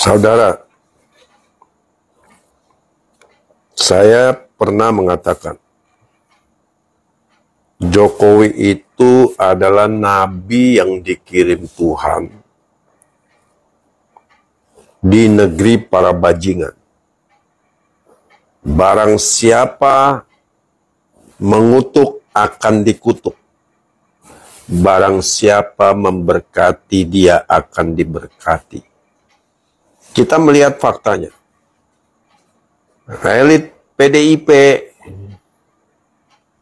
Saudara, saya pernah mengatakan, Jokowi itu adalah nabi yang dikirim Tuhan di negeri para bajingan. Barang siapa mengutuk akan dikutuk. Barang siapa memberkati dia akan diberkati. Kita melihat faktanya. Elit PDIP,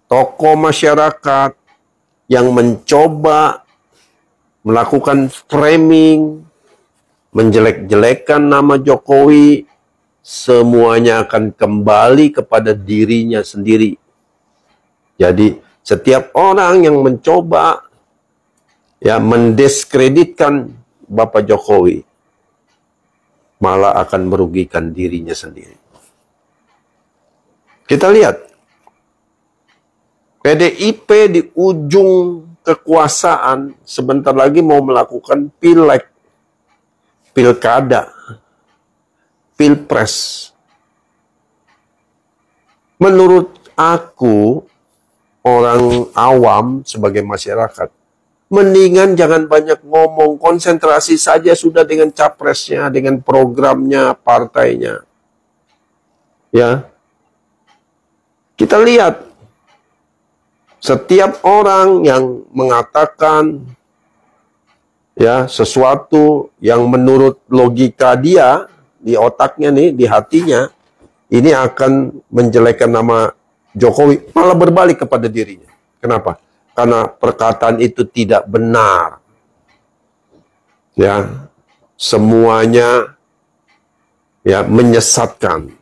tokoh masyarakat yang mencoba melakukan framing, menjelek-jelekan nama Jokowi, semuanya akan kembali kepada dirinya sendiri. Jadi setiap orang yang mencoba mendiskreditkan Bapak Jokowi malah akan merugikan dirinya sendiri. Kita lihat PDIP di ujung kekuasaan sebentar lagi mau melakukan pileg, pilkada, pilpres. Menurut aku, orang awam sebagai masyarakat, mendingan jangan banyak ngomong, konsentrasi saja sudah dengan capresnya, dengan programnya, partainya. Ya. Kita lihat, setiap orang yang mengatakan sesuatu yang menurut logika dia, di otaknya nih, di hatinya, ini akan menjelekkan nama Jokowi, malah berbalik kepada dirinya. Kenapa? Karena perkataan itu tidak benar. Semuanya menyesatkan.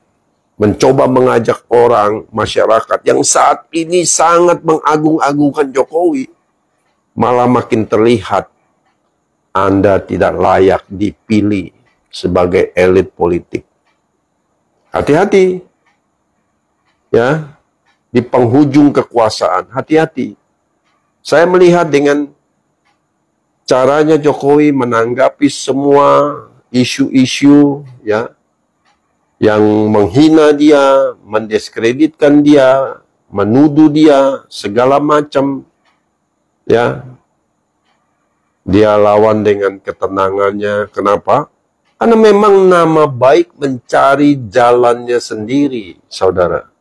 Mencoba mengajak orang, masyarakat yang saat ini sangat mengagung-agungkan Jokowi, malah makin terlihat Anda tidak layak dipilih sebagai elit politik. Hati-hati. Di penghujung kekuasaan, hati-hati. Saya melihat dengan caranya Jokowi menanggapi semua isu-isu yang menghina dia, mendiskreditkan dia, menuduh dia, segala macam. Dia lawan dengan ketenangannya. Kenapa? Karena memang nama baik mencari jalannya sendiri, saudara.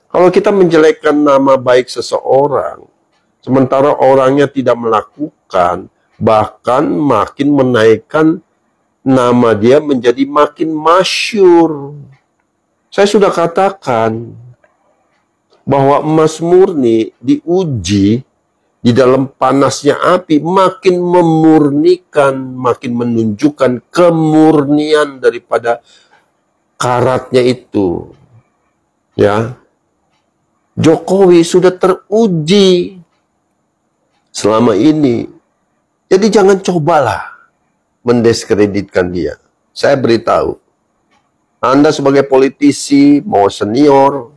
Kalau kita menjelekkan nama baik seseorang, sementara orangnya tidak melakukan, bahkan makin menaikkan nama dia menjadi makin masyhur. Saya sudah katakan bahwa emas murni diuji di dalam panasnya api, makin memurnikan, makin menunjukkan kemurnian daripada karatnya itu. Jokowi sudah teruji selama ini. Jadi jangan cobalah mendiskreditkan dia. Saya beritahu, Anda sebagai politisi, mau senior,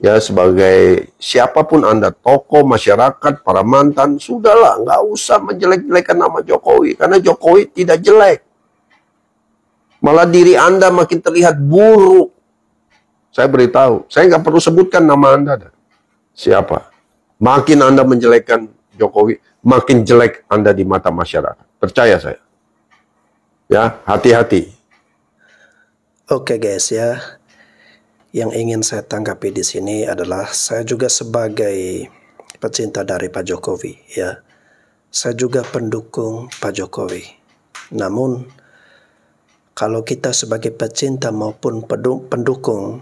sebagai siapapun Anda, tokoh, masyarakat, para mantan, sudahlah, nggak usah menjelek-jelekan nama Jokowi, karena Jokowi tidak jelek. Malah diri Anda makin terlihat buruk. Saya beritahu, saya nggak perlu sebutkan nama Anda. Siapa? Makin Anda menjelekkan Jokowi, makin jelek Anda di mata masyarakat. Percaya saya. Hati-hati. Oke guys yang ingin saya tanggapi di sini adalah saya juga sebagai pecinta dari Pak Jokowi saya juga pendukung Pak Jokowi. Namun kalau kita sebagai pecinta maupun pendukung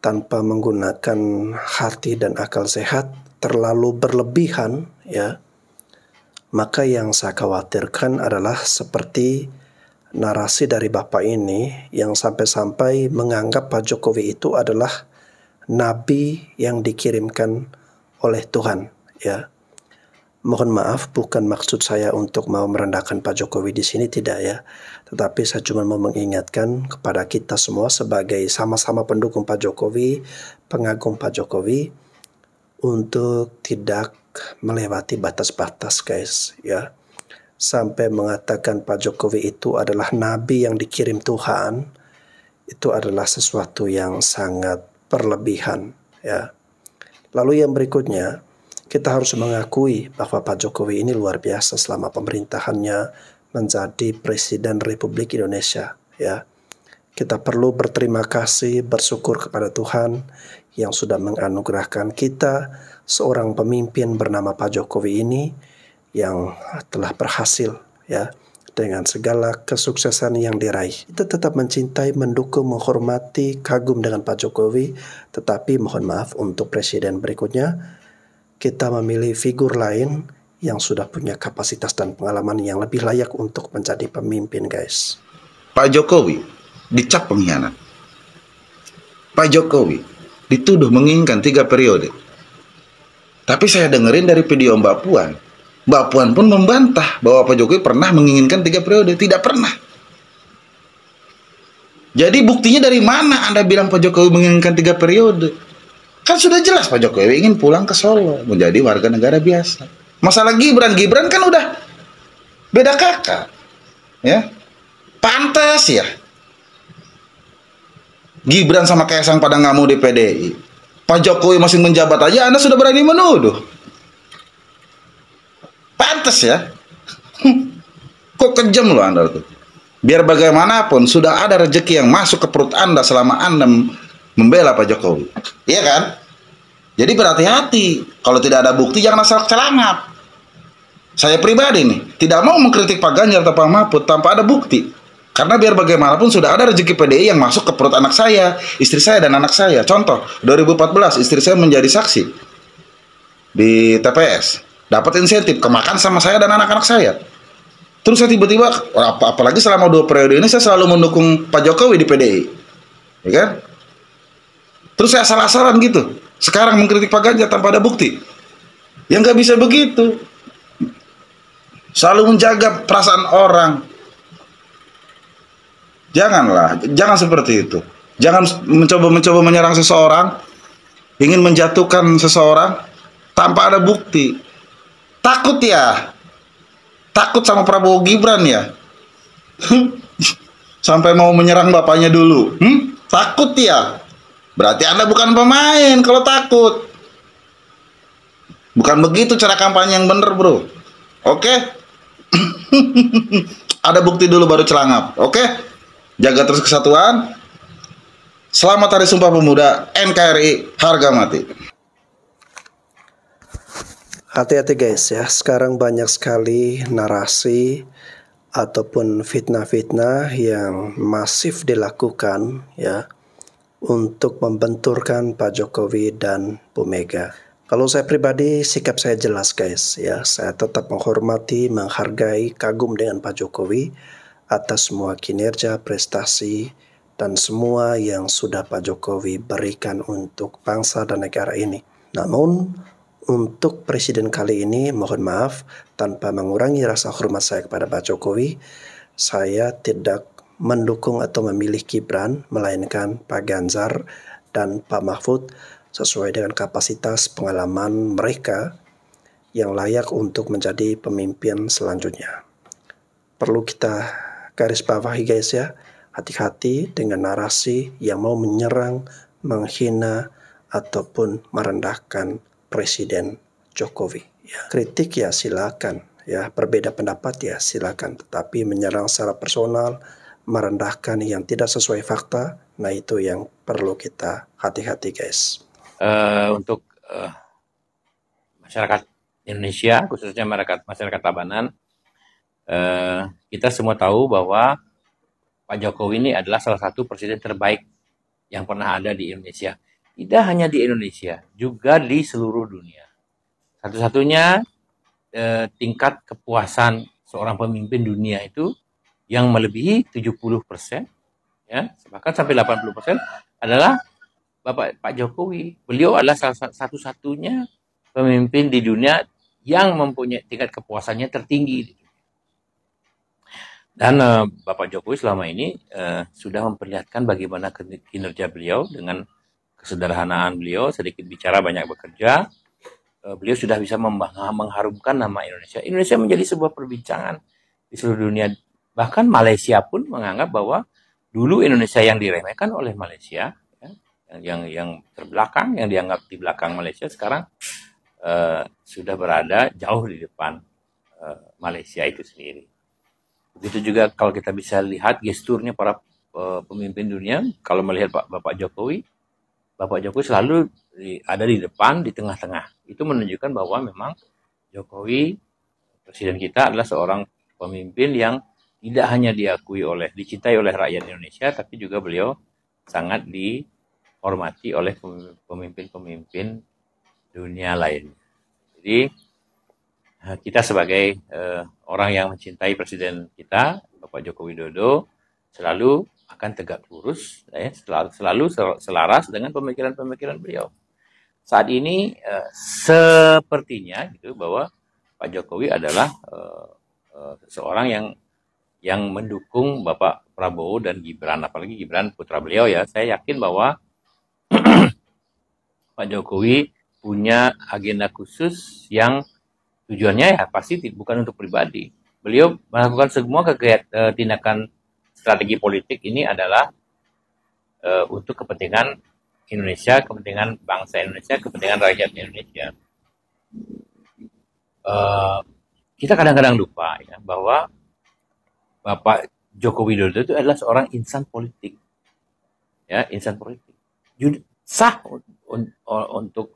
tanpa menggunakan hati dan akal sehat terlalu berlebihan maka yang saya khawatirkan adalah seperti narasi dari Bapak ini yang sampai-sampai menganggap Pak Jokowi itu adalah nabi yang dikirimkan oleh Tuhan. Mohon maaf, bukan maksud saya untuk mau merendahkan Pak Jokowi di sini, tidak Tetapi saya cuma mau mengingatkan kepada kita semua sebagai sama-sama pendukung Pak Jokowi, pengagum Pak Jokowi, untuk tidak melewati batas-batas guys sampai mengatakan Pak Jokowi itu adalah nabi yang dikirim Tuhan, itu adalah sesuatu yang sangat berlebihan, ya. Lalu yang berikutnya, kita harus mengakui bahwa Pak Jokowi ini luar biasa selama pemerintahannya menjadi Presiden Republik Indonesia, ya. Kita perlu berterima kasih, bersyukur kepada Tuhan yang sudah menganugerahkan kita seorang pemimpin bernama Pak Jokowi ini yang telah berhasil, ya, dengan segala kesuksesan yang diraih. Kita tetap mencintai, mendukung, menghormati, kagum dengan Pak Jokowi, tetapi mohon maaf untuk presiden berikutnya kita memilih figur lain yang sudah punya kapasitas dan pengalaman yang lebih layak untuk menjadi pemimpin, guys. Pak Jokowi dicap pengkhianat. Pak Jokowi dituduh menginginkan 3 periode. Tapi saya dengerin dari video Mbak Puan. Mbak Puan pun membantah bahwa Pak Jokowi pernah menginginkan 3 periode. Tidak pernah. Jadi buktinya dari mana Anda bilang Pak Jokowi menginginkan 3 periode? Kan sudah jelas Pak Jokowi ingin pulang ke Solo, menjadi warga negara biasa. Masalah Gibran kan udah beda kakak. Ya. Pantas ya. Gibran sama Kaisang pada nggak mau di PDI. Pak Jokowi masih menjabat aja, Anda sudah berani menuduh. Pantas ya. Kok kejam loh Anda tuh. Biar bagaimanapun sudah ada rezeki yang masuk ke perut Anda selama Anda membela Pak Jokowi. Iya kan? Jadi berhati-hati. Kalau tidak ada bukti jangan asal celangap. Saya pribadi nih tidak mau mengkritik Pak Ganjar atau Pak Mahfud tanpa ada bukti. Karena biar bagaimanapun sudah ada rezeki PDI yang masuk ke perut anak saya, istri saya dan anak saya. Contoh, 2014 istri saya menjadi saksi di TPS, dapat insentif kemakan sama saya dan anak-anak saya. Terus saya tiba-tiba, apalagi selama 2 periode ini saya selalu mendukung Pak Jokowi di PDI, ya kan? Terus saya asal-asalan gitu. Sekarang mengkritik Pak Ganjar tanpa ada bukti. Ya nggak bisa begitu. Selalu menjaga perasaan orang. Janganlah, jangan seperti itu. Jangan mencoba menyerang seseorang, ingin menjatuhkan seseorang tanpa ada bukti. Takut ya? Takut sama Prabowo Gibran ya? Sampai mau menyerang bapaknya dulu. Takut ya? Berarti Anda bukan pemain kalau takut. Bukan begitu cara kampanye yang bener, bro. Oke? Ada bukti dulu baru celangap. Oke? Jaga terus kesatuan. Selamat Hari Sumpah Pemuda NKRI, harga mati. Hati-hati guys ya, sekarang banyak sekali narasi ataupun fitnah-fitnah yang masif dilakukan ya untuk membenturkan Pak Jokowi dan Bu Mega. Kalau saya pribadi sikap saya jelas guys ya, saya tetap menghormati, menghargai, kagum dengan Pak Jokowi atas semua kinerja, prestasi, dan semua yang sudah Pak Jokowi berikan untuk bangsa dan negara ini. Namun, untuk presiden kali ini, mohon maaf, tanpa mengurangi rasa hormat saya kepada Pak Jokowi, saya tidak mendukung atau memilih Gibran, melainkan Pak Ganjar dan Pak Mahfud sesuai dengan kapasitas pengalaman mereka yang layak untuk menjadi pemimpin selanjutnya. Perlu kita garis bawahi guys ya, hati-hati dengan narasi yang mau menyerang, menghina, ataupun merendahkan Presiden Jokowi. Ya, kritik ya silakan, ya berbeda pendapat ya silakan, tetapi menyerang secara personal, merendahkan yang tidak sesuai fakta, nah itu yang perlu kita hati-hati guys. Untuk masyarakat Indonesia, khususnya masyarakat Tabanan, kita semua tahu bahwa Pak Jokowi ini adalah salah satu presiden terbaik yang pernah ada di Indonesia. Tidak hanya di Indonesia, juga di seluruh dunia. Satu-satunya tingkat kepuasan seorang pemimpin dunia itu yang melebihi 70%, ya, bahkan sampai 80% adalah Pak Jokowi. Beliau adalah salah satu-satunya pemimpin di dunia yang mempunyai tingkat kepuasannya tertinggi. Dan Bapak Jokowi selama ini sudah memperlihatkan bagaimana kinerja beliau dengan kesederhanaan beliau, sedikit bicara banyak bekerja, beliau sudah bisa mengharumkan nama Indonesia. Indonesia menjadi sebuah perbincangan di seluruh dunia. Bahkan Malaysia pun menganggap bahwa dulu Indonesia yang diremehkan oleh Malaysia, ya, yang terbelakang, yang dianggap di belakang Malaysia, sekarang sudah berada jauh di depan Malaysia itu sendiri. Begitu juga kalau kita bisa lihat gesturnya para pemimpin dunia, kalau melihat Bapak Jokowi selalu ada di depan, di tengah-tengah. Itu menunjukkan bahwa memang Jokowi, presiden kita, adalah seorang pemimpin yang tidak hanya dicintai oleh rakyat Indonesia, tapi juga beliau sangat dihormati oleh pemimpin-pemimpin dunia lain. Jadi kita sebagai orang yang mencintai presiden kita, Bapak Joko Widodo, selalu akan tegak lurus, ya, selalu selaras dengan pemikiran-pemikiran beliau. Saat ini sepertinya gitu bahwa Pak Jokowi adalah seseorang yang mendukung Bapak Prabowo dan Gibran, apalagi Gibran putra beliau ya. Saya yakin bahwa Pak Jokowi punya agenda khusus yang tujuannya ya pasti bukan untuk pribadi. Beliau melakukan semua tindakan strategi politik ini adalah untuk kepentingan Indonesia, kepentingan bangsa Indonesia, kepentingan rakyat Indonesia. Kita kadang-kadang lupa ya bahwa Bapak Joko Widodo itu adalah seorang insan politik, ya, insan politik. Sah untuk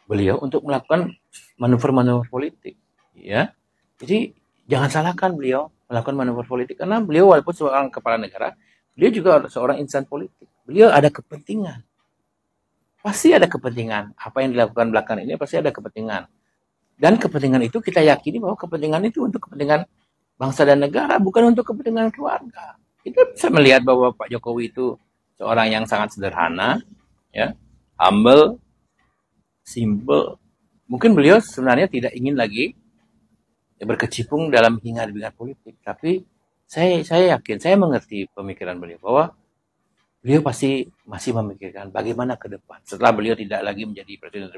beliau untuk melakukan manuver-manuver politik, ya. Jadi jangan salahkan beliau melakukan manuver politik, karena beliau walaupun seorang kepala negara, beliau juga seorang insan politik. Beliau ada kepentingan. Pasti ada kepentingan. Apa yang dilakukan belakangan ini pasti ada kepentingan. Dan kepentingan itu kita yakini bahwa kepentingan itu untuk kepentingan bangsa dan negara, bukan untuk kepentingan keluarga. Kita bisa melihat bahwa Pak Jokowi itu seorang yang sangat sederhana, ya, humble, simple. Mungkin beliau sebenarnya tidak ingin lagi berkecimpung dalam hingar-bingar politik, tapi saya yakin, saya mengerti pemikiran beliau bahwa beliau pasti masih memikirkan bagaimana ke depan. Setelah beliau tidak lagi menjadi Presiden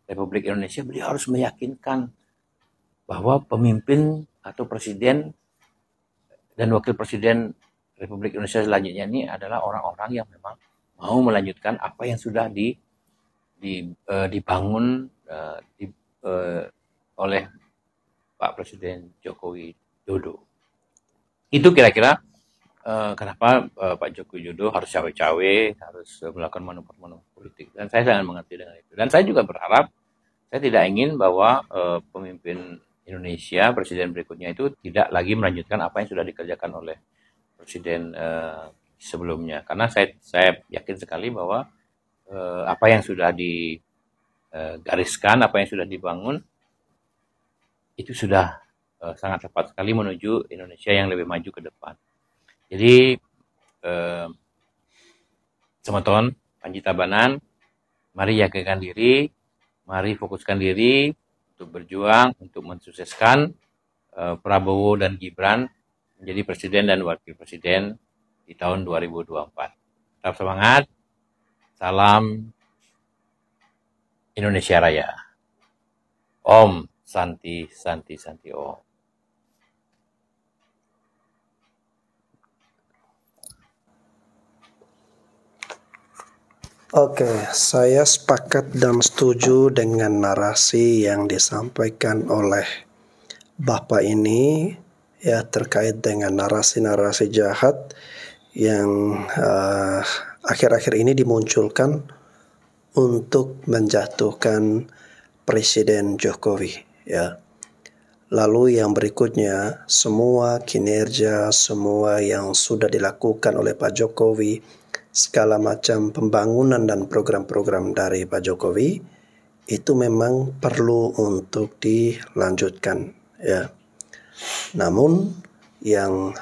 Republik Indonesia, beliau harus meyakinkan bahwa pemimpin atau presiden dan wakil presiden Republik Indonesia selanjutnya ini adalah orang-orang yang memang mau melanjutkan apa yang sudah dibangun oleh Pak Presiden Joko Widodo. Itu kira-kira kenapa Pak Joko Widodo harus cawe-cawe, harus melakukan manuver-manuver politik. Dan saya sangat mengerti dengan itu. Dan saya juga berharap, saya tidak ingin bahwa pemimpin Indonesia, presiden berikutnya itu tidak lagi melanjutkan apa yang sudah dikerjakan oleh presiden sebelumnya. Karena saya yakin sekali bahwa apa yang sudah digariskan, apa yang sudah dibangun, itu sudah sangat tepat sekali menuju Indonesia yang lebih maju ke depan. Jadi, teman-teman, Panji Tabanan, mari jagakan diri, mari fokuskan diri untuk berjuang, untuk mensukseskan Prabowo dan Gibran menjadi presiden dan wakil presiden di tahun 2024. Tetap semangat, salam Indonesia Raya. Om Santi Santi Santi Om. Oke, saya sepakat dan setuju dengan narasi yang disampaikan oleh Bapak ini, ya, terkait dengan narasi-narasi jahat yang akhir-akhir ini dimunculkan untuk menjatuhkan Presiden Jokowi, ya. Lalu yang berikutnya, semua kinerja, semua yang sudah dilakukan oleh Pak Jokowi, segala macam pembangunan dan program-program dari Pak Jokowi itu memang perlu untuk dilanjutkan, ya. Namun yang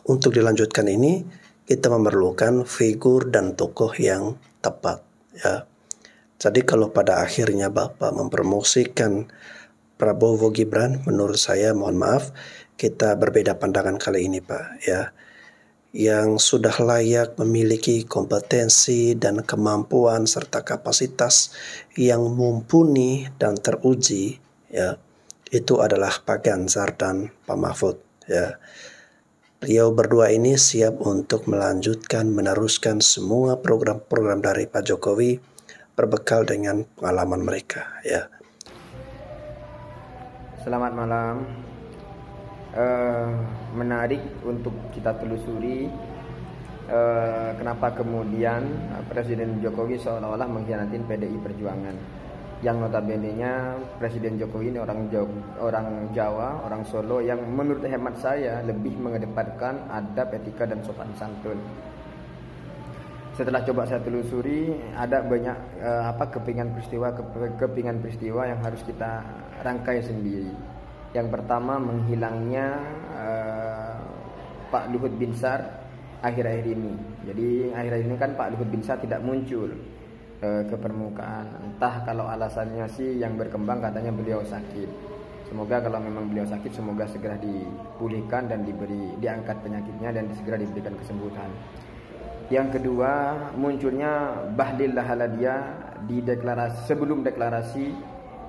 untuk dilanjutkan ini kita memerlukan figur dan tokoh yang tepat, ya. Jadi kalau pada akhirnya Bapak mempromosikan Prabowo Gibran, menurut saya, mohon maaf, kita berbeda pandangan kali ini, Pak, ya. yang sudah layak memiliki kompetensi dan kemampuan serta kapasitas yang mumpuni dan teruji, ya, itu adalah Pak Ganjar dan Pak Mahfud, ya. Beliau berdua ini siap untuk melanjutkan, meneruskan semua program-program dari Pak Jokowi berbekal dengan pengalaman mereka, ya. Selamat malam. Menarik untuk kita telusuri kenapa kemudian Presiden Jokowi seolah-olah mengkhianati PDI Perjuangan. Yang notabene-nya Presiden Jokowi ini orang Jawa, orang Solo, yang menurut hemat saya lebih mengedepankan adab, etika, dan sopan santun. Setelah coba saya telusuri, ada banyak kepingan peristiwa yang harus kita rangkai sendiri. Yang pertama, menghilangnya Pak Luhut Binsar akhir-akhir ini. Jadi akhir-akhir ini kan Pak Luhut Binsar tidak muncul ke permukaan. Entah kalau alasannya sih yang berkembang katanya beliau sakit. Semoga kalau memang beliau sakit, semoga segera dipulihkan dan diangkat penyakitnya dan segera diberikan kesembuhan. Yang kedua, munculnya Bahlil Lahadalia sebelum deklarasi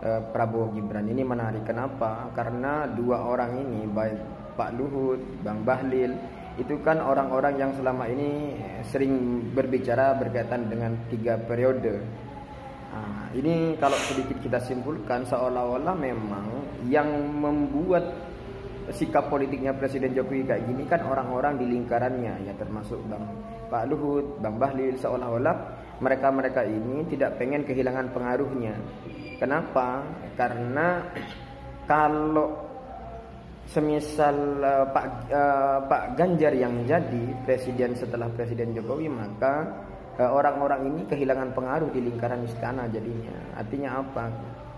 Prabowo Gibran. Ini menarik. Kenapa? Karena dua orang ini, baik Pak Luhut, Bang Bahlil, itu kan orang-orang yang selama ini sering berbicara berkaitan dengan 3 periode. Nah, ini kalau sedikit kita simpulkan, seolah-olah memang yang membuat sikap politiknya Presiden Jokowi kayak gini kan orang-orang di lingkarannya, ya, termasuk Pak Luhut, Bang Bahlil. Seolah-olah mereka ini tidak pengen kehilangan pengaruhnya. Kenapa? Karena kalau semisal Pak Ganjar yang jadi presiden setelah Presiden Jokowi, maka orang-orang ini kehilangan pengaruh di lingkaran istana jadinya. Artinya apa?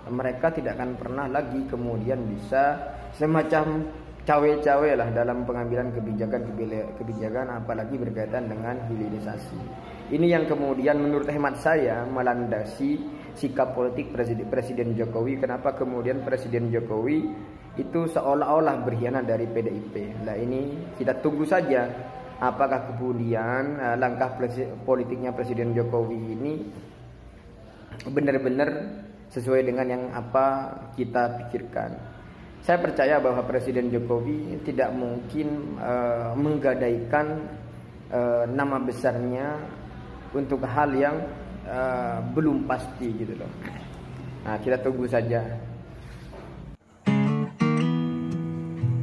Mereka tidak akan pernah lagi kemudian bisa semacam cawe-cawe lah dalam pengambilan kebijakan apalagi berkaitan dengan hilirisasi. Ini yang kemudian menurut hemat saya melandasi sikap politik Presiden Jokowi. Kenapa kemudian Presiden Jokowi itu seolah-olah berkhianat dari PDIP. Nah, ini kita tunggu saja apakah kemudian langkah politiknya Presiden Jokowi ini benar-benar sesuai dengan yang apa kita pikirkan. Saya percaya bahwa Presiden Jokowi tidak mungkin menggadaikan nama besarnya untuk hal yang belum pasti gitu loh. Nah, kita tunggu saja.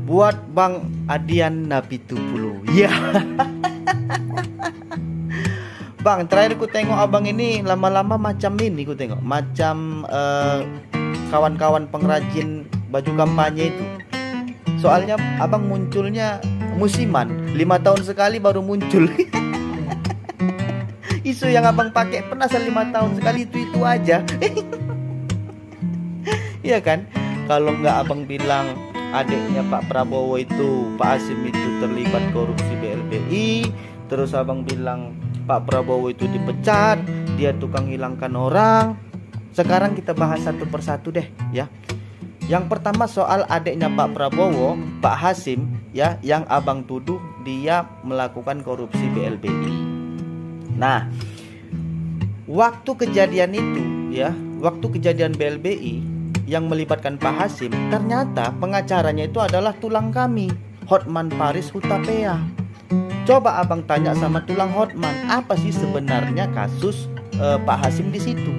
Buat Bang Adian Napitupulu, ya. Bang, terakhir ku tengok abang ini lama-lama macam ini, ku tengok macam kawan-kawan pengrajin baju kampanye itu. Soalnya abang munculnya musiman, 5 tahun sekali baru muncul. Isu yang abang pakai pernah 5 tahun sekali itu aja. Iya kan? Kalau nggak abang bilang adiknya Pak Prabowo itu, Pak Hasim itu terlibat korupsi BLBI, terus abang bilang Pak Prabowo itu dipecat, dia tukang hilangkan orang. Sekarang kita bahas satu persatu deh, ya. Yang pertama soal adiknya Pak Prabowo, Pak Hasim, ya, yang abang tuduh dia melakukan korupsi BLBI. Nah, waktu kejadian itu, ya, waktu kejadian BLBI yang melibatkan Pak Hasim, ternyata pengacaranya itu adalah tulang kami, Hotman Paris Hutapea. Coba abang tanya sama tulang Hotman, apa sih sebenarnya kasus Pak Hasim di situ?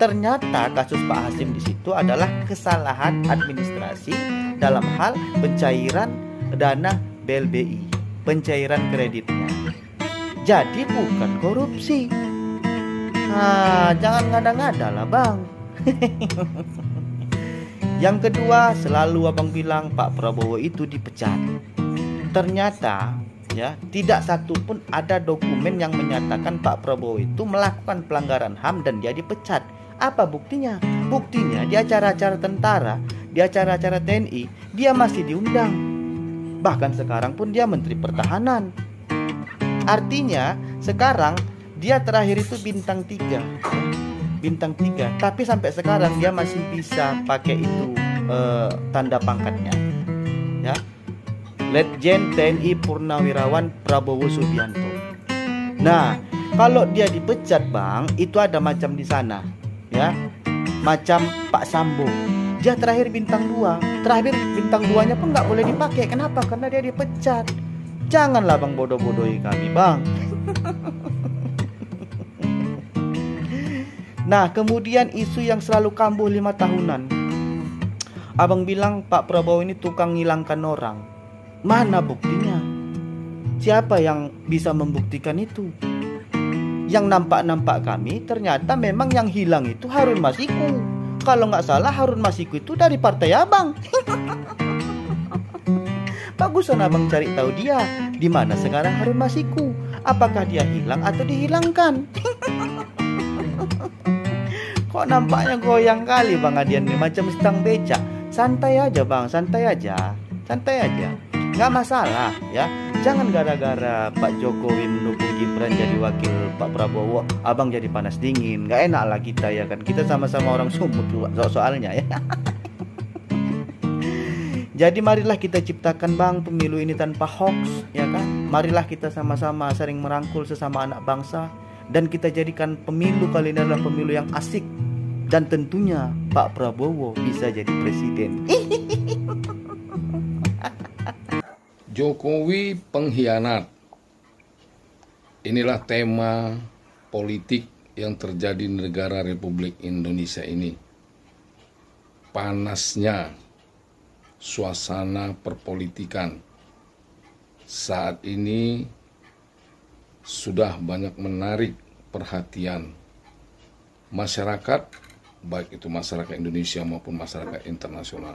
Ternyata kasus Pak Hasim di situ adalah kesalahan administrasi dalam hal pencairan dana BLBI, pencairan kreditnya. Jadi bukan korupsi. Nah, jangan ngada-ngada lah bang. Yang kedua, selalu abang bilang Pak Prabowo itu dipecat. Ternyata, ya, tidak satu pun ada dokumen yang menyatakan Pak Prabowo itu melakukan pelanggaran HAM dan dia dipecat. Apa buktinya? Buktinya di acara-acara tentara, di acara-acara TNI, dia masih diundang. Bahkan sekarang pun dia Menteri Pertahanan. Artinya sekarang dia terakhir itu bintang 3. Bintang 3, tapi sampai sekarang dia masih bisa pakai itu tanda pangkatnya, ya. Letjen TNI Purnawirawan Prabowo Subianto. Nah, kalau dia dipecat Bang, itu ada macam di sana, ya. Macam Pak Sambo. Dia terakhir bintang 2. Terakhir bintang 2-nya pun nggak boleh dipakai. Kenapa? Karena dia dipecat. Janganlah Bang bodoh-bodohi kami Bang. Nah, kemudian isu yang selalu kambuh 5 tahunan. Abang bilang Pak Prabowo ini tukang ngilangkan orang. Mana buktinya? Siapa yang bisa membuktikan itu? Yang nampak-nampak kami ternyata memang yang hilang itu Harun Masiku. Kalau nggak salah Harun Masiku itu dari partai Abang. Bagusan Abang cari tahu dia. Di mana sekarang Harun Masiku? Apakah dia hilang atau dihilangkan? Kok nampaknya goyang kali Bang Adian ini, macam stang becak. Santai aja Bang, santai aja. Santai aja. Nggak masalah ya. Jangan gara-gara Pak Jokowi mendukung Gibran jadi wakil Pak Prabowo, Abang jadi panas dingin. Nggak enak lah kita ya kan. Kita sama-sama orang Sumut soalnya ya. Jadi marilah kita ciptakan Bang pemilu ini tanpa hoax ya kan. Marilah kita sama-sama sering merangkul sesama anak bangsa. Dan kita jadikan pemilu kali ini adalah pemilu yang asik. Dan tentunya Pak Prabowo bisa jadi presiden. Jokowi pengkhianat. Inilah tema politik yang terjadi di negara Republik Indonesia ini. Panasnya suasana perpolitikan saat ini sudah banyak menarik perhatian masyarakat, baik itu masyarakat Indonesia maupun masyarakat internasional.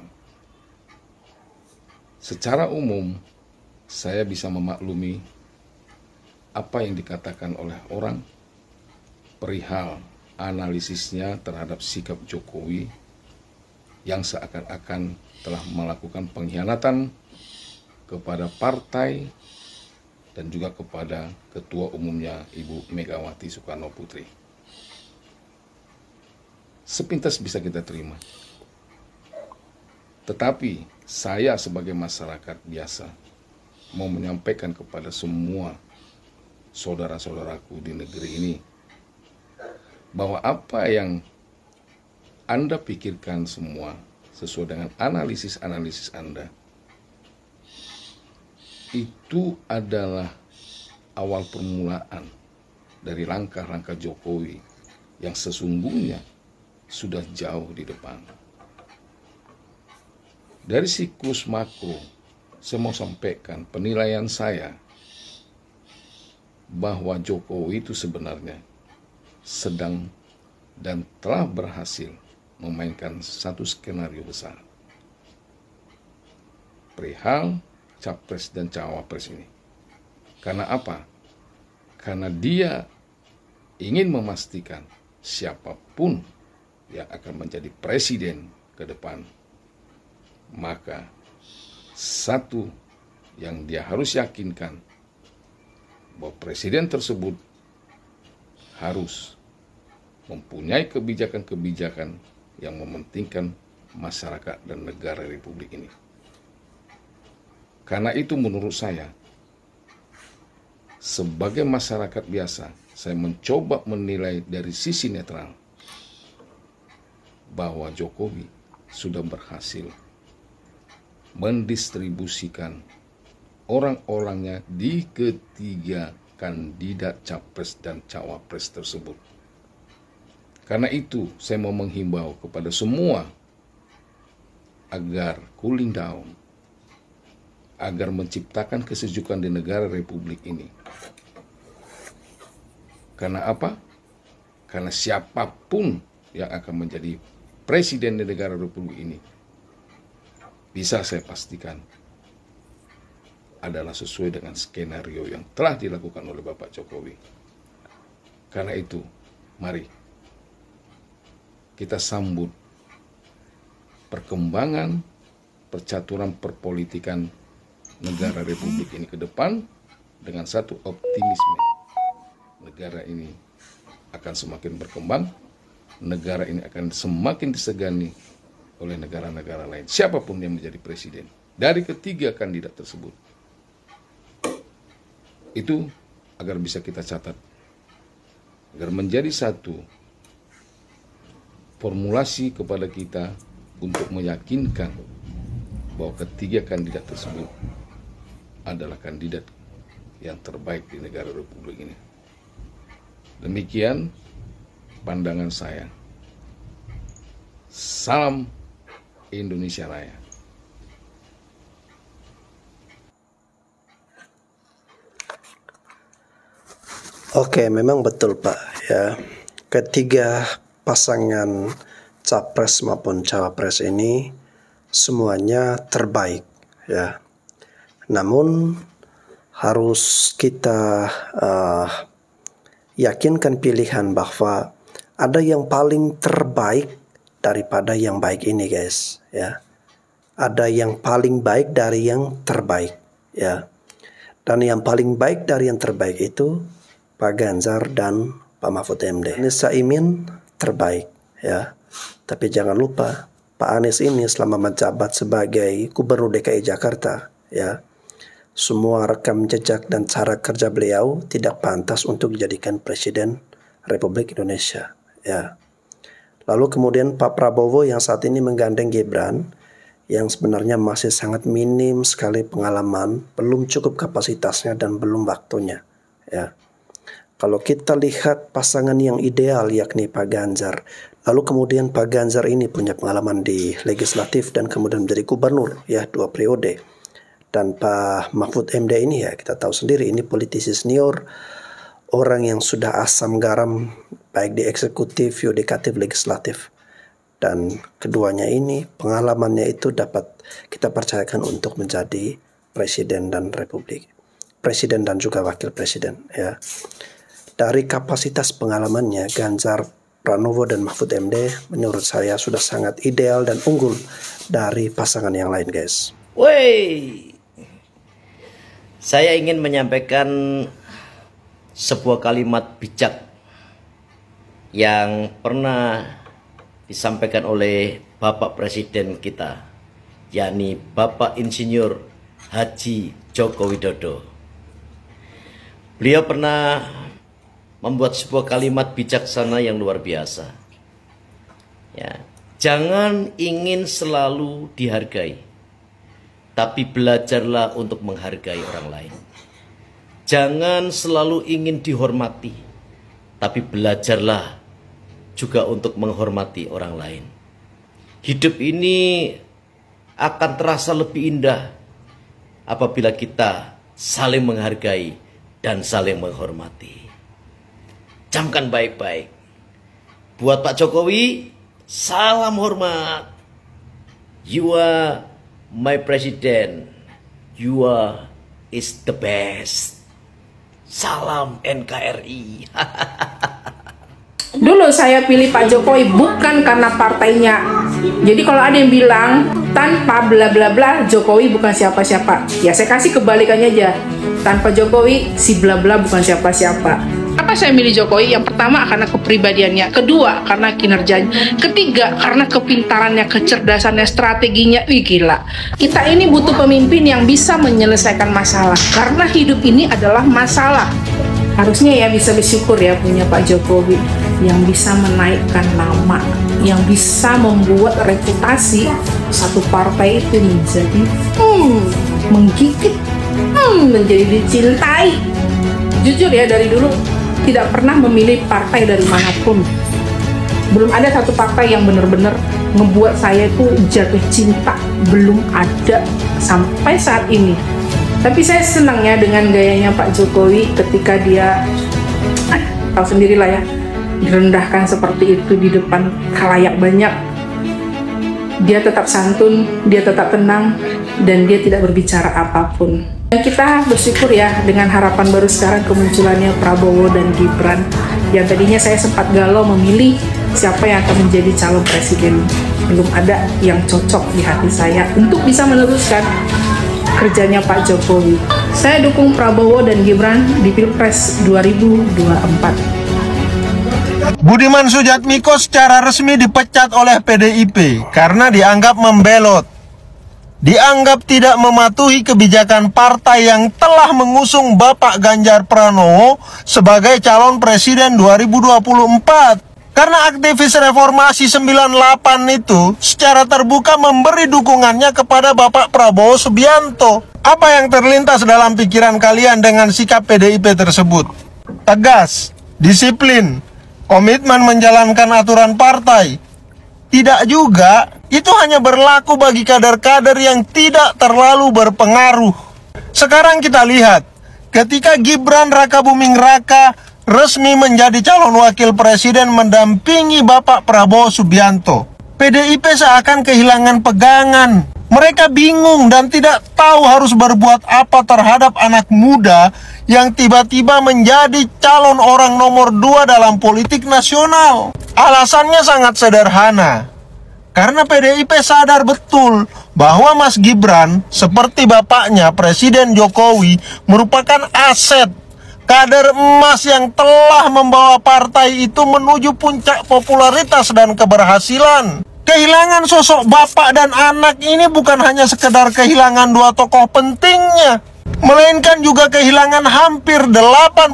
Secara umum, saya bisa memaklumi apa yang dikatakan oleh orang perihal analisisnya terhadap sikap Jokowi yang seakan-akan telah melakukan pengkhianatan kepada partai dan juga kepada ketua umumnya Ibu Megawati Soekarno Putri. Sepintas bisa kita terima. Tetapi saya sebagai masyarakat biasa mau menyampaikan kepada semua saudara-saudaraku di negeri ini bahwa apa yang Anda pikirkan semua sesuai dengan analisis-analisis Anda itu adalah awal permulaan dari langkah-langkah Jokowi yang sesungguhnya sudah jauh di depan. Dari siklus makro, saya mau sampaikan penilaian saya bahwa Jokowi itu sebenarnya sedang dan telah berhasil memainkan satu skenario besar perihal capres dan cawapres ini. Karena apa? Karena dia ingin memastikan siapapun yang akan menjadi presiden ke depan, maka satu yang dia harus yakinkan bahwa presiden tersebut harus mempunyai kebijakan-kebijakan yang mementingkan masyarakat dan negara Republik ini. Karena itu menurut saya, sebagai masyarakat biasa, saya mencoba menilai dari sisi netral bahwa Jokowi sudah berhasil mendistribusikan orang-orangnya di ketiga kandidat capres dan cawapres tersebut. Karena itu saya mau menghimbau kepada semua agar cooling down, agar menciptakan kesejukan di negara Republik ini. Karena apa? Karena siapapun yang akan menjadi presiden di negara Republik ini, bisa saya pastikan adalah sesuai dengan skenario yang telah dilakukan oleh Bapak Jokowi. Karena itu, mari kita sambut perkembangan percaturan perpolitikan negara Republik ini ke depan dengan satu optimisme. Negara ini akan semakin berkembang, negara ini akan semakin disegani oleh negara-negara lain. Siapapun yang menjadi presiden dari ketiga kandidat tersebut. Itu agar bisa kita catat, agar menjadi satu formulasi kepada kita untuk meyakinkan bahwa ketiga kandidat tersebut adalah kandidat yang terbaik di negara Republik ini. Demikian pandangan saya. Salam Indonesia Raya. Oke, memang betul Pak ya. Ketiga pasangan capres maupun cawapres ini semuanya terbaik ya. Namun harus kita yakinkan pilihan bahwa ada yang paling terbaik daripada yang baik ini guys ya. Ada yang paling baik dari yang terbaik ya. Dan yang paling baik dari yang terbaik itu Pak Ganjar dan Pak Mahfud MD. Anies Saimin terbaik ya. Tapi jangan lupa Pak Anies ini selama menjabat sebagai Gubernur DKI Jakarta ya, semua rekam jejak dan cara kerja beliau tidak pantas untuk dijadikan Presiden Republik Indonesia ya. Lalu kemudian Pak Prabowo yang saat ini menggandeng Gibran yang sebenarnya masih sangat minim sekali pengalaman, belum cukup kapasitasnya dan belum waktunya ya. Kalau kita lihat pasangan yang ideal yakni Pak Ganjar, lalu kemudian Pak Ganjar ini punya pengalaman di legislatif dan kemudian menjadi gubernur ya 2 periode. Dan Pak Mahfud MD ini ya kita tahu sendiri ini politisi senior, orang yang sudah asam garam baik di eksekutif, yudikatif, legislatif. Dan keduanya ini pengalamannya itu dapat kita percayakan untuk menjadi presiden dan republik. Presiden dan juga wakil presiden ya. Dari kapasitas pengalamannya, Ganjar Pranowo dan Mahfud MD menurut saya sudah sangat ideal dan unggul dari pasangan yang lain guys. Woi, saya ingin menyampaikan sebuah kalimat bijak yang pernah disampaikan oleh Bapak Presiden kita, yakni Bapak Insinyur Haji Joko Widodo. Beliau pernah membuat sebuah kalimat bijaksana yang luar biasa. Ya, jangan ingin selalu dihargai, tapi belajarlah untuk menghargai orang lain. Jangan selalu ingin dihormati, tapi belajarlah juga untuk menghormati orang lain. Hidup ini akan terasa lebih indah apabila kita saling menghargai dan saling menghormati. Camkan baik-baik. Buat Pak Jokowi, salam hormat. You are my president. You are is the best. Salam NKRI. Dulu saya pilih Pak Jokowi bukan karena partainya. Jadi kalau ada yang bilang tanpa bla bla bla Jokowi bukan siapa-siapa, ya saya kasih kebalikannya aja. Tanpa Jokowi si bla bla bukan siapa-siapa. Apa saya milih Jokowi? Yang pertama karena kepribadiannya, kedua karena kinerjanya, ketiga karena kepintarannya, kecerdasannya, strateginya. Wih gila. Kita ini butuh pemimpin yang bisa menyelesaikan masalah, karena hidup ini adalah masalah. Harusnya ya bisa bersyukur ya punya Pak Jokowi yang bisa menaikkan nama, yang bisa membuat reputasi satu partai itu menjadi menggigit, menjadi dicintai. Jujur ya, dari dulu tidak pernah memilih partai dari manapun. Belum ada satu partai yang benar-benar membuat saya itu jatuh cinta. Belum ada sampai saat ini. Tapi saya senangnya dengan gayanya Pak Jokowi ketika dia tahu sendirilah ya, direndahkan seperti itu di depan khalayak banyak. Dia tetap santun, dia tetap tenang, dan dia tidak berbicara apapun. Dan kita bersyukur ya dengan harapan baru sekarang kemunculannya Prabowo dan Gibran. Yang tadinya saya sempat galau memilih siapa yang akan menjadi calon presiden. Belum ada yang cocok di hati saya untuk bisa meneruskan kerjanya Pak Jokowi. Saya dukung Prabowo dan Gibran di Pilpres 2024. Budiman Sujatmiko secara resmi dipecat oleh PDIP karena dianggap membelot. dianggap tidak mematuhi kebijakan partai yang telah mengusung Bapak Ganjar Pranowo sebagai calon presiden 2024. Karena aktivis reformasi 98 itu secara terbuka memberi dukungannya kepada Bapak Prabowo Subianto. Apa yang terlintas dalam pikiran kalian dengan sikap PDIP tersebut? Tegas, disiplin, komitmen menjalankan aturan partai. Tidak juga, itu hanya berlaku bagi kader-kader yang tidak terlalu berpengaruh. Sekarang kita lihat, ketika Gibran Rakabuming Raka resmi menjadi calon wakil presiden mendampingi Bapak Prabowo Subianto, PDIP seakan kehilangan pegangan. Mereka bingung dan tidak tahu harus berbuat apa terhadap anak muda yang tiba-tiba menjadi calon orang nomor 2 dalam politik nasional. Alasannya sangat sederhana. Karena PDIP sadar betul bahwa Mas Gibran seperti bapaknya Presiden Jokowi merupakan aset, kader emas yang telah membawa partai itu menuju puncak popularitas dan keberhasilan. Kehilangan sosok bapak dan anak ini bukan hanya sekedar kehilangan dua tokoh pentingnya, melainkan juga kehilangan hampir 80%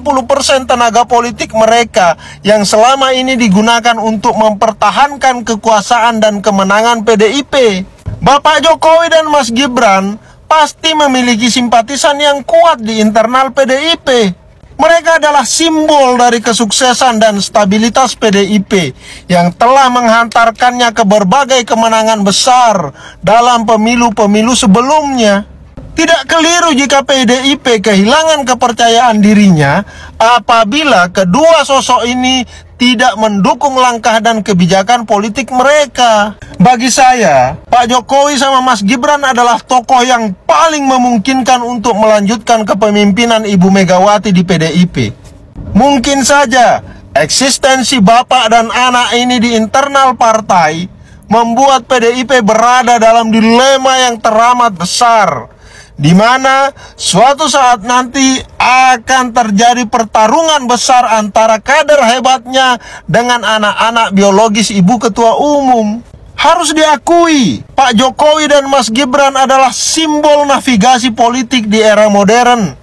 tenaga politik mereka yang selama ini digunakan untuk mempertahankan kekuasaan dan kemenangan PDIP. Bapak Jokowi dan Mas Gibran pasti memiliki simpatisan yang kuat di internal PDIP. Mereka adalah simbol dari kesuksesan dan stabilitas PDIP yang telah menghantarkannya ke berbagai kemenangan besar dalam pemilu-pemilu sebelumnya. Tidak keliru jika PDIP kehilangan kepercayaan dirinya apabila kedua sosok ini tidak mendukung langkah dan kebijakan politik mereka. Bagi saya, Pak Jokowi sama Mas Gibran adalah tokoh yang paling memungkinkan untuk melanjutkan kepemimpinan Ibu Megawati di PDIP. Mungkin saja eksistensi bapak dan anak ini di internal partai membuat PDIP berada dalam dilema yang teramat besar, di mana suatu saat nanti akan terjadi pertarungan besar antara kader hebatnya dengan anak-anak biologis ibu ketua umum. Harus diakui, Pak Jokowi dan Mas Gibran adalah simbol navigasi politik di era modern.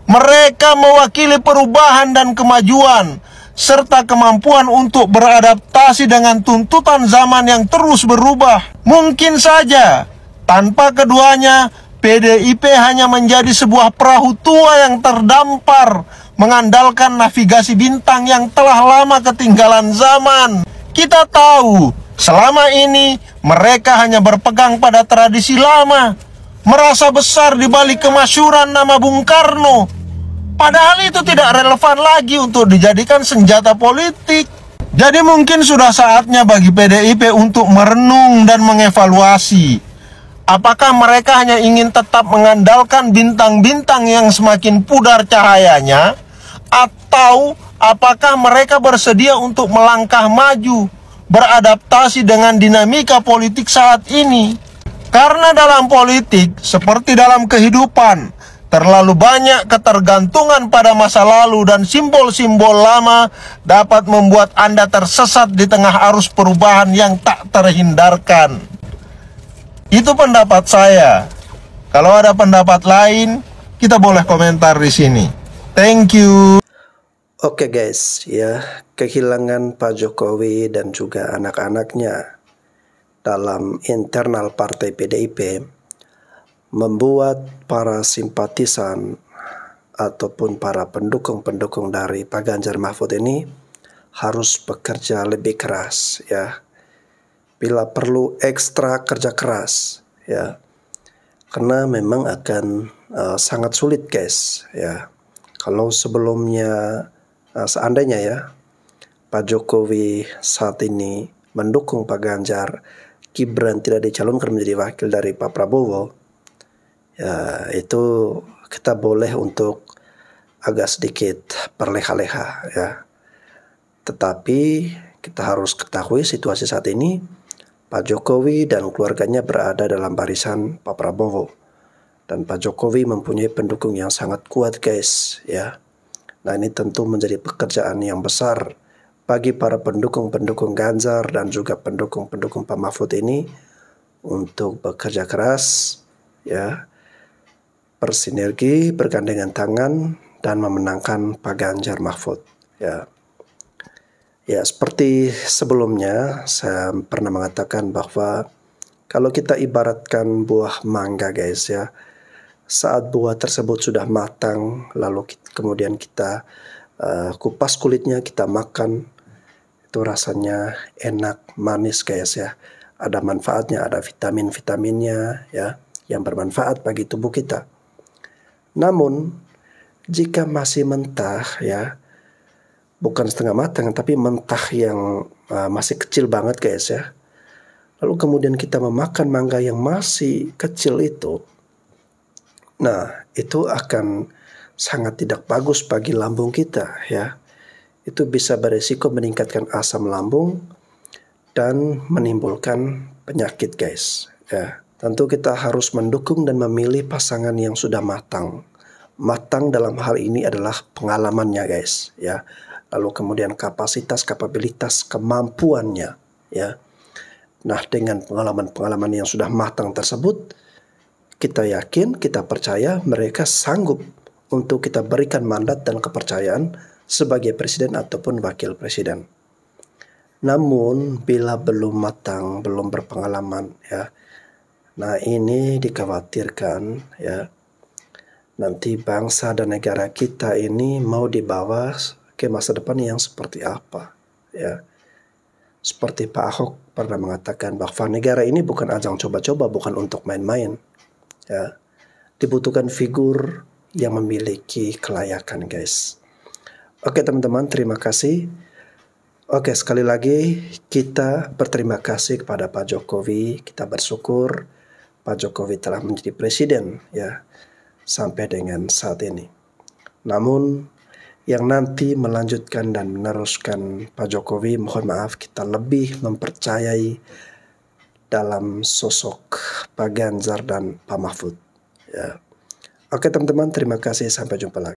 Mereka mewakili perubahan dan kemajuan, serta kemampuan untuk beradaptasi dengan tuntutan zaman yang terus berubah. Mungkin saja, tanpa keduanya, PDIP hanya menjadi sebuah perahu tua yang terdampar, mengandalkan navigasi bintang yang telah lama ketinggalan zaman. Kita tahu, selama ini mereka hanya berpegang pada tradisi lama, merasa besar di balik kemasyhuran nama Bung Karno. Padahal itu tidak relevan lagi untuk dijadikan senjata politik. Jadi mungkin sudah saatnya bagi PDIP untuk merenung dan mengevaluasi. Apakah mereka hanya ingin tetap mengandalkan bintang-bintang yang semakin pudar cahayanya? Atau apakah mereka bersedia untuk melangkah maju, beradaptasi dengan dinamika politik saat ini? Karena dalam politik, seperti dalam kehidupan, terlalu banyak ketergantungan pada masa lalu dan simbol-simbol lama dapat membuat Anda tersesat di tengah arus perubahan yang tak terhindarkan. Itu pendapat saya. Kalau ada pendapat lain, kita boleh komentar di sini. Thank you. Oke guys, ya, kehilangan Pak Jokowi dan juga anak-anaknya dalam internal partai PDIP membuat para simpatisan ataupun para pendukung-pendukung dari Pak Ganjar Mahfud ini harus bekerja lebih keras, ya. Bila perlu ekstra kerja keras, ya, karena memang akan sangat sulit guys, ya. Kalau sebelumnya seandainya ya Pak Jokowi saat ini mendukung Pak Ganjar, Gibran tidak dicalonkan menjadi wakil dari Pak Prabowo, ya itu kita boleh untuk agak sedikit berleha-leha, ya. Tetapi kita harus ketahui situasi saat ini Pak Jokowi dan keluarganya berada dalam barisan Pak Prabowo. Dan Pak Jokowi mempunyai pendukung yang sangat kuat guys, ya. Nah ini tentu menjadi pekerjaan yang besar bagi para pendukung-pendukung Ganjar dan juga pendukung-pendukung Pak Mahfud ini untuk bekerja keras, ya, bersinergi, bergandengan tangan, dan memenangkan Pak Ganjar Mahfud. Ya, seperti sebelumnya saya pernah mengatakan bahwa kalau kita ibaratkan buah mangga, guys, ya, saat buah tersebut sudah matang, lalu kemudian kita kupas kulitnya, kita makan, itu rasanya enak, manis, guys, ya. Ada manfaatnya, ada vitamin-vitaminnya, ya, yang bermanfaat bagi tubuh kita. Namun jika masih mentah, ya, bukan setengah matang tapi mentah yang masih kecil banget, guys, ya, lalu kemudian kita memakan mangga yang masih kecil itu, nah itu akan sangat tidak bagus bagi lambung kita, ya. Itu bisa beresiko meningkatkan asam lambung dan menimbulkan penyakit, guys, ya. Tentu kita harus mendukung dan memilih pasangan yang sudah matang. Matang dalam hal ini adalah pengalamannya, guys, ya. Lalu kemudian kapasitas, kapabilitas, kemampuannya, ya. Nah, dengan pengalaman-pengalaman yang sudah matang tersebut, kita yakin, kita percaya mereka sanggup untuk kita berikan mandat dan kepercayaan sebagai presiden ataupun wakil presiden. Namun bila belum matang, belum berpengalaman, ya, nah ini dikhawatirkan, ya, nanti bangsa dan negara kita ini mau dibawa ke masa depan yang seperti apa, ya. Seperti Pak Ahok pernah mengatakan bahwa negara ini bukan ajang coba-coba, bukan untuk main-main, ya. Dibutuhkan figur yang memiliki kelayakan, guys. Oke teman-teman, terima kasih. Oke, sekali lagi kita berterima kasih kepada Pak Jokowi. Kita bersyukur Pak Jokowi telah menjadi presiden, ya, sampai dengan saat ini. Namun yang nanti melanjutkan dan meneruskan Pak Jokowi, mohon maaf, kita lebih mempercayai dalam sosok Pak Ganjar dan Pak Mahfud, ya. Oke teman-teman, terima kasih, sampai jumpa lagi.